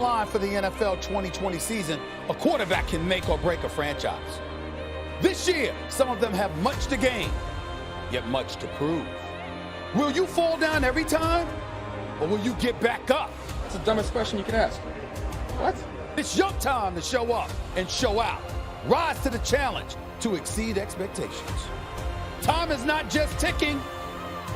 line for the NFL 2020 season, a quarterback can make or break a franchise. This year, some of them have much to gain, yet much to prove. Will you fall down every time, or will you get back up? That's the dumbest question you could ask. What? It's your time to show up and show out. Rise to the challenge to exceed expectations. Time is not just ticking.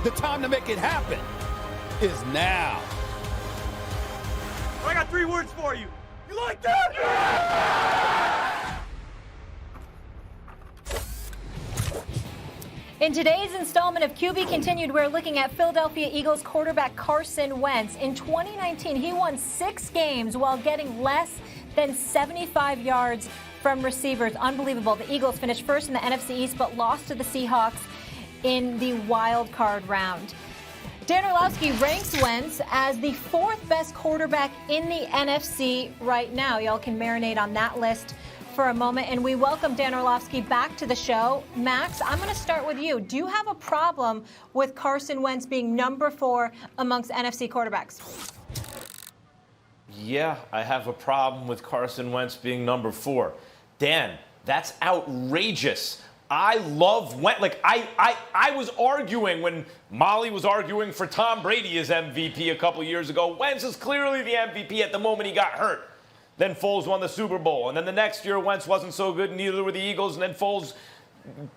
The time to make it happen is now. I got 3 words for you. You like that? Yeah! In today's installment of QB Continued, we're looking at Philadelphia Eagles quarterback Carson Wentz. In 2019, he won 6 games while getting less than 75 yards from receivers. Unbelievable. The Eagles finished first in the NFC East, but lost to the Seahawks in the wild card round. Dan Orlovsky ranks Wentz as the 4th best quarterback in the NFC right now. Y'all can marinate on that list for a moment, and we welcome Dan Orlovsky back to the show. Max, I'm going to start with you. Do you have a problem with Carson Wentz being number 4 amongst NFC quarterbacks? Yeah, I have a problem with Carson Wentz being number 4. Dan, that's outrageous. I love Wentz. Like, I was arguing when Molly was arguing for Tom Brady as MVP a couple years ago. Wentz is clearly the MVP at the moment he got hurt. Then Foles won the Super Bowl. And then the next year, Wentz wasn't so good, neither were the Eagles. And then Foles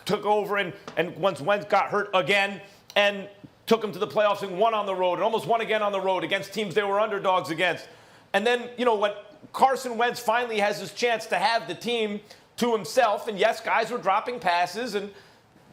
took over, and once Wentz got hurt again and took him to the playoffs and won on the road and almost won again on the road against teams they were underdogs against. And then, you know, when Carson Wentz finally has his chance to have the team to himself, and yes, guys were dropping passes, and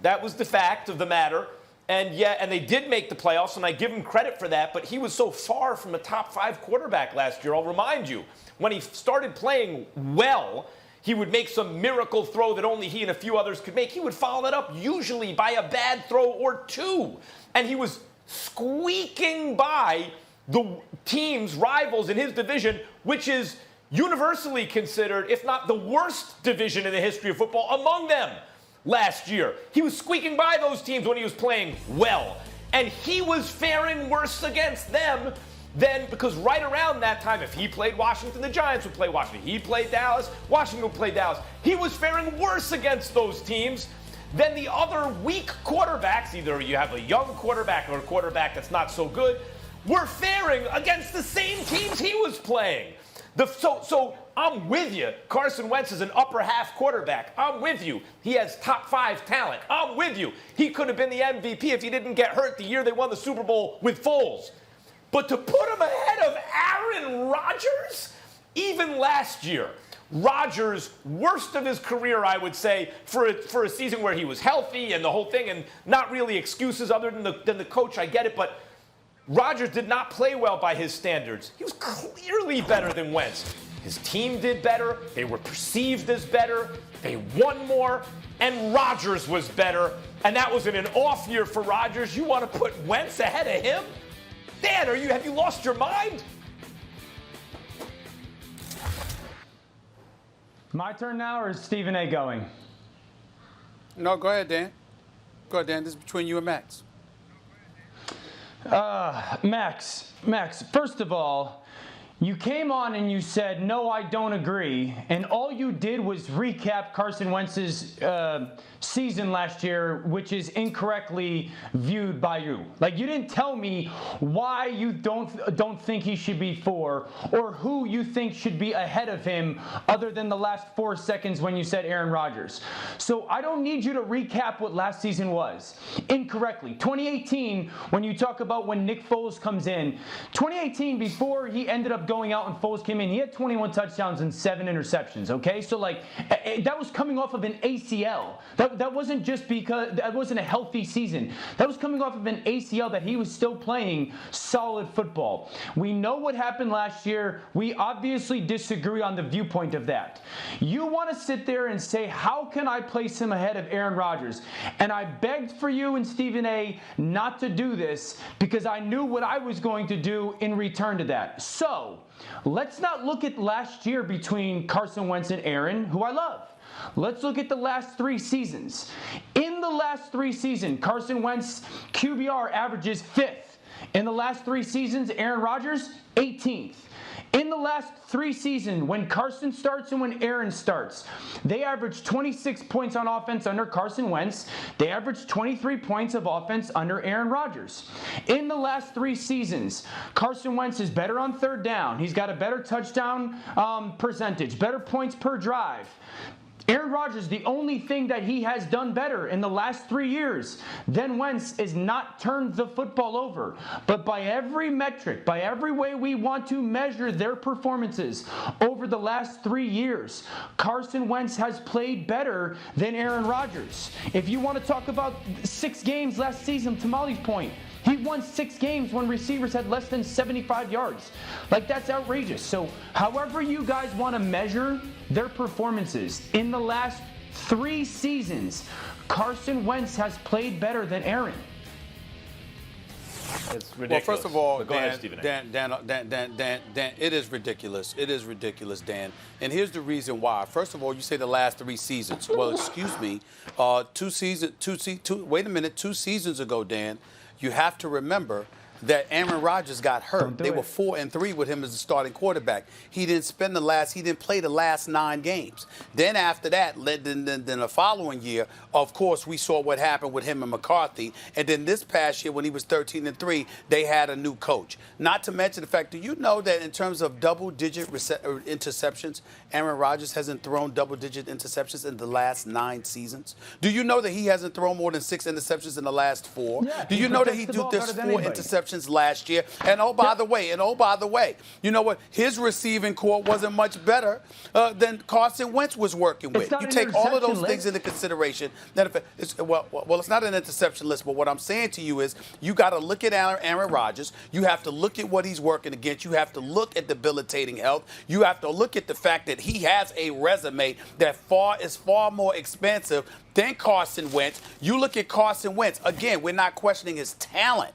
that was the fact of the matter. And they did make the playoffs, and I give him credit for that, but he was so far from a top 5 quarterback last year. I'll remind you, when he started playing well, he would make some miracle throw that only he and a few others could make. He would follow that up usually by a bad throw or 2. And he was squeaking by the teams, rivals in his division, which is universally considered, if not the worst division in the history of football, among them last year. He was squeaking by those teams when he was playing well. And he was faring worse against them than, because right around that time, if he played Washington, the Giants would play Washington. He played Dallas, Washington would play Dallas. He was faring worse against those teams than the other weak quarterbacks. Either you have a young quarterback or a quarterback that's not so good, were faring against the same teams he was playing. So I'm with you. Carson Wentz is an upper half quarterback. I'm with you. He has top 5 talent. I'm with you. He could have been the MVP if he didn't get hurt the year they won the Super Bowl with Foles. But to put him ahead of Aaron Rodgers, even last year, Rodgers, worst of his career, I would say, for a season where he was healthy and the whole thing, and not really excuses other than the coach, I get it, but Rodgers did not play well by his standards. He was clearly better than Wentz. His team did better. They were perceived as better. They won more. And Rodgers was better. And that was in an off year for Rodgers. You want to put Wentz ahead of him? Dan, have you lost your mind? My turn now, or is Stephen A going? No, go ahead, Dan. Go ahead, Dan. This is between you and Max. Max, first of all, you came on and you said, no, I don't agree. And all you did was recap Carson Wentz's season last year, which is incorrectly viewed by you. Like, you didn't tell me why you don't think he should be 4 or who you think should be ahead of him other than the last 4 seconds when you said Aaron Rodgers. So I don't need you to recap what last season was incorrectly. 2018, when you talk about when Nick Foles comes in, 2018, before he ended up going out and Foles came in, he had 21 touchdowns and 7 interceptions, okay? So, like, that was coming off of an ACL. That wasn't just because that wasn't a healthy season. That was coming off of an ACL that he was still playing solid football. We know what happened last year. We obviously disagree on the viewpoint of that. You want to sit there and say, how can I place him ahead of Aaron Rodgers? And I begged for you and Stephen A not to do this because I knew what I was going to do in return to that. So let's not look at last year between Carson Wentz and Aaron, who I love. Let's look at the last 3 seasons. In the last 3 seasons, Carson Wentz QBR averages 5th. In the last 3 seasons, Aaron Rodgers, 18th. In the last 3 seasons, when Carson starts and when Aaron starts, they averaged 26 points on offense under Carson Wentz. They averaged 23 points of offense under Aaron Rodgers. In the last 3 seasons, Carson Wentz is better on third down. He's got a better touchdown percentage, better points per drive. Aaron Rodgers, the only thing that he has done better in the last 3 years than Wentz is not turned the football over. But by every metric, by every way we want to measure their performances over the last 3 years, Carson Wentz has played better than Aaron Rodgers. If you want to talk about 6 games last season, to Molly's point, he won 6 games when receivers had less than 75 yards. Like, that's outrageous. So however you guys want to measure their performances, in the last 3 seasons, Carson Wentz has played better than Aaron. It's ridiculous. Well, first of all, Go ahead, Stephen A. Dan, it is ridiculous. It is ridiculous, Dan. And here's the reason why. First of all, you say the last 3 seasons. Well, excuse me. 2 seasons ago, Dan, you have to remember that Aaron Rodgers got hurt. They were 4-3 with him as the starting quarterback. He didn't play the last 9 games. Then after that, then the following year, of course, we saw what happened with him and McCarthy. And then this past year, when he was 13-3, they had a new coach. Not to mention the fact, do you know that in terms of double-digit interceptions, Aaron Rodgers hasn't thrown double-digit interceptions in the last 9 seasons? Do you know that he hasn't thrown more than 6 interceptions in the last 4? Yeah, do you know that he did this 4 interceptions last year? And oh, by the way, you know what? His receiving core wasn't much better than Carson Wentz was working with. You take all of those things into consideration. That if it's not an interception list, but what I'm saying to you is you got to look at Aaron Rodgers. You have to look at what he's working against. You have to look at debilitating health. You have to look at the fact that he has a resume that is far more expansive than Carson Wentz. You look at Carson Wentz. Again, we're not questioning his talent.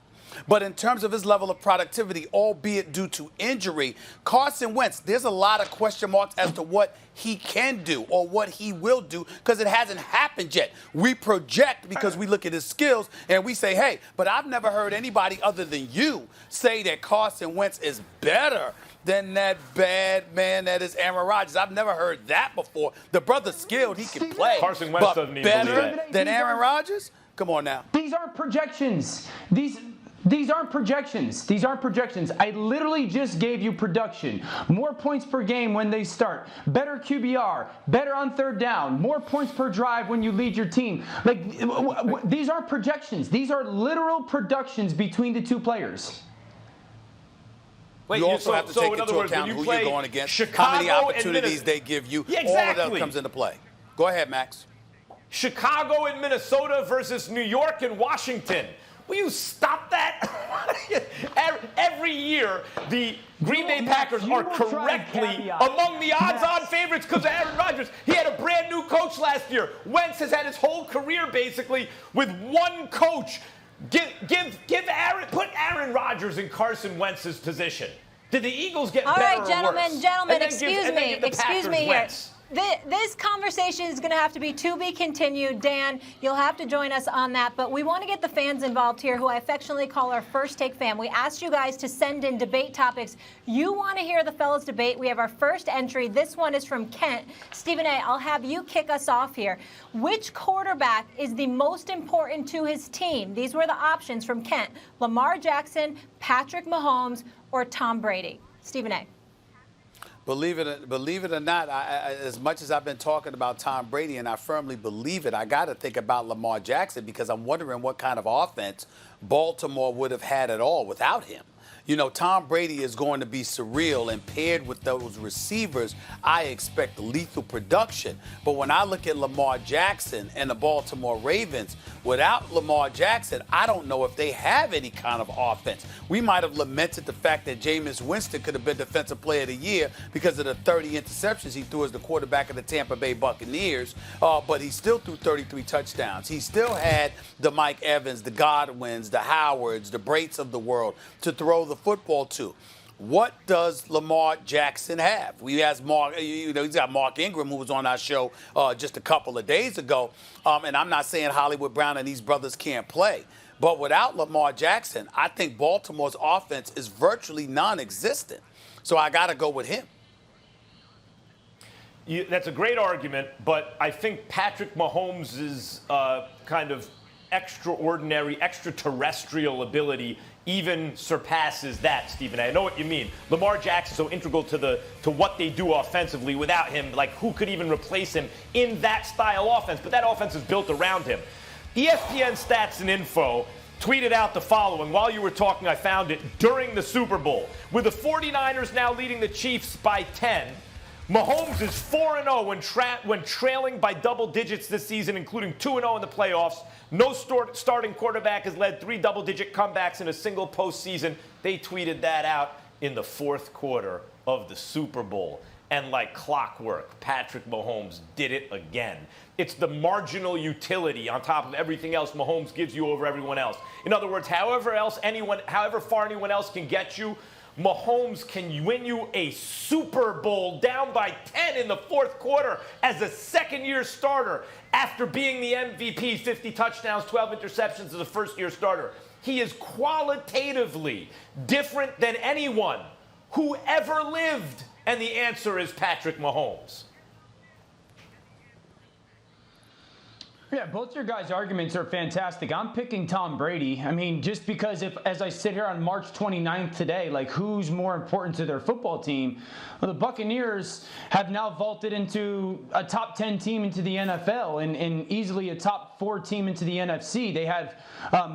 But in terms of his level of productivity, albeit due to injury, Carson Wentz, there's a lot of question marks as to what he can do or what he will do because it hasn't happened yet. We project because we look at his skills and we say, hey, but I've never heard anybody other than you say that Carson Wentz is better than that bad man that is Aaron Rodgers. I've never heard that before. The brother's skilled, he can play. Carson Wentz but doesn't even believe better that. than Aaron Rodgers? Come on now. These aren't projections. These aren't projections. These aren't projections. I literally just gave you production. More points per game when they start. Better QBR. Better on third down. More points per drive when you lead your team. Like, these aren't projections. These are literal productions between the 2 players. Wait, you also have to take into account who you're going against, how many opportunities they give you. Yeah, exactly. All of that comes into play. Go ahead, Max. Chicago and Minnesota versus New York and Washington. Will you stop that? Every year, the Green Bay Packers are correctly among the odds-on favorites because of Aaron Rodgers. He had a brand new coach last year. Wentz has had his whole career basically with one coach. Put Aaron Rodgers in Carson Wentz's position. Did the Eagles get better or worse? All right, gentlemen, excuse me here. Wentz. This conversation is going to have to be continued. Dan, you'll have to join us on that. But we want to get the fans involved here, who I affectionately call our First Take fam. We asked you guys to send in debate topics. You want to hear the fellas debate. We have our first entry. This one is from Kent. Stephen A., I'll have you kick us off here. Which quarterback is the most important to his team? These were the options from Kent. Lamar Jackson, Patrick Mahomes, or Tom Brady? Stephen A. Believe it or not, as much as I've been talking about Tom Brady, and I firmly believe it, I got to think about Lamar Jackson because I'm wondering what kind of offense Baltimore would have had at all without him. You know, Tom Brady is going to be surreal, and paired with those receivers, I expect lethal production. But when I look at Lamar Jackson and the Baltimore Ravens, without Lamar Jackson, I don't know if they have any kind of offense. We might have lamented the fact that Jameis Winston could have been Defensive Player of the Year because of the 30 interceptions he threw as the quarterback of the Tampa Bay Buccaneers, but he still threw 33 touchdowns. He still had the Mike Evans, the Godwins, the Howards, the Brates of the world to throw the football to. What does Lamar Jackson have? We asked Mark, he's got Mark Ingram, who was on our show just a couple of days ago. And I'm not saying Hollywood Brown and these brothers can't play. But without Lamar Jackson, I think Baltimore's offense is virtually non-existent. So I got to go with him. That's a great argument, but I think Patrick Mahomes' kind of extraordinary, extraterrestrial ability even surpasses that, Stephen A. I know what you mean. Lamar Jackson's so integral to what they do offensively. Without him, like, who could even replace him in that style offense? But that offense is built around him. ESPN Stats and Info tweeted out the following. While you were talking, I found it during the Super Bowl. With the 49ers now leading the Chiefs by 10, Mahomes is 4-0 when trailing by double digits this season, including 2-0 in the playoffs. No starting quarterback has led 3 double-digit comebacks in a single postseason. They tweeted that out in the fourth quarter of the Super Bowl. And like clockwork, Patrick Mahomes did it again. It's the marginal utility on top of everything else Mahomes gives you over everyone else. In other words, however far anyone else can get you, Mahomes can win you a Super Bowl down by 10 in the fourth quarter as a second-year starter after being the MVP, 50 touchdowns, 12 interceptions as a first-year starter. He is qualitatively different than anyone who ever lived, and the answer is Patrick Mahomes. Yeah, both your guys' arguments are fantastic. I'm picking Tom Brady. I mean, just because as I sit here on March 29th today, like, who's more important to their football team? Well, the Buccaneers have now vaulted into a top 10 team into the NFL and easily a top 4 team into the NFC. They have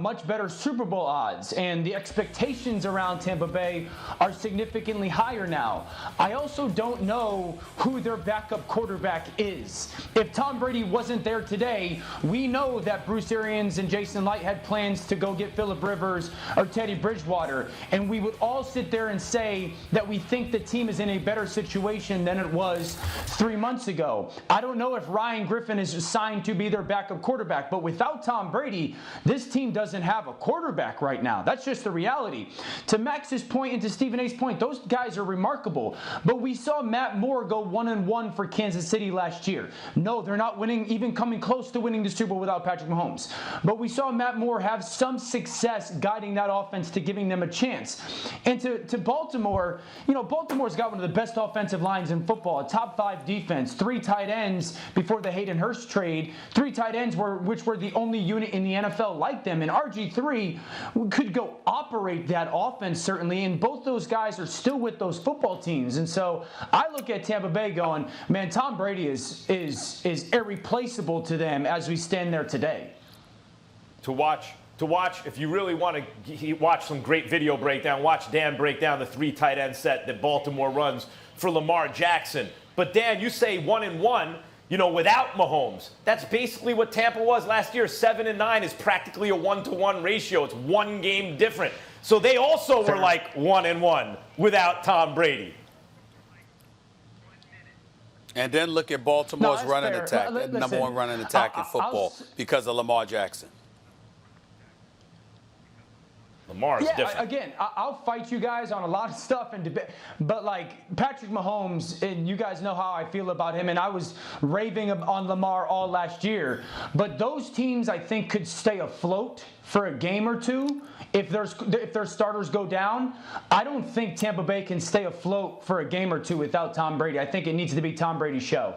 much better Super Bowl odds, and the expectations around Tampa Bay are significantly higher now. I also don't know who their backup quarterback is. If Tom Brady wasn't there today, we know that Bruce Arians and Jason Light had plans to go get Phillip Rivers or Teddy Bridgewater, and we would all sit there and say that we think the team is in a better situation than it was 3 months ago. I don't know if Ryan Griffin is assigned to be their backup quarterback, but without Tom Brady, this team doesn't have a quarterback right now. That's just the reality. To Max's point and to Stephen A's point, those guys are remarkable, but we saw Matt Moore go 1-1 for Kansas City last year. No, they're not winning, even coming close to winning the Super Bowl without Patrick Mahomes. But we saw Matt Moore have some success guiding that offense to giving them a chance. And to Baltimore, Baltimore's got one of the best offensive lines in football, a top 5 defense, 3 tight ends before the Hayden Hurst trade, 3 tight ends which were the only unit in the NFL like them. And RG3 could go operate that offense, certainly, and both those guys are still with those football teams. And so I look at Tampa Bay going, man, Tom Brady is irreplaceable to them as we stand there today. To watch, if you really want to watch some great video breakdown, watch Dan break down the 3 tight end set that Baltimore runs for Lamar Jackson. But Dan, you say 1-1, without Mahomes. That's basically what Tampa was last year. 7-9 is practically a 1-to-1 ratio. It's 1 game different. So they also were like 1-1 without Tom Brady. And then look at Baltimore's running attack, number 1 running attack in football because of Lamar Jackson. Lamar's different. Again, I'll fight you guys on a lot of stuff and debate, but like Patrick Mahomes, and you guys know how I feel about him, and I was raving on Lamar all last year. But those teams, I think, could stay afloat for a game or two if their starters go down. I don't think Tampa Bay can stay afloat for a game or two without Tom Brady. I think it needs to be Tom Brady's show.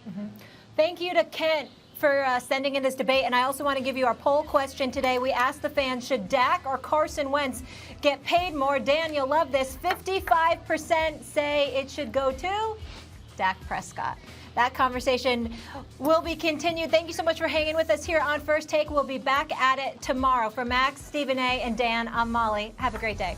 Mm-hmm. Thank you to Kent for sending in this debate. And I also want to give you our poll question today. We asked the fans, should Dak or Carson Wentz get paid more? Dan, you'll love this. 55% say it should go to Dak Prescott. That conversation will be continued. Thank you so much for hanging with us here on First Take. We'll be back at it tomorrow. For Max, Stephen A., and Dan, I'm Molly. Have a great day.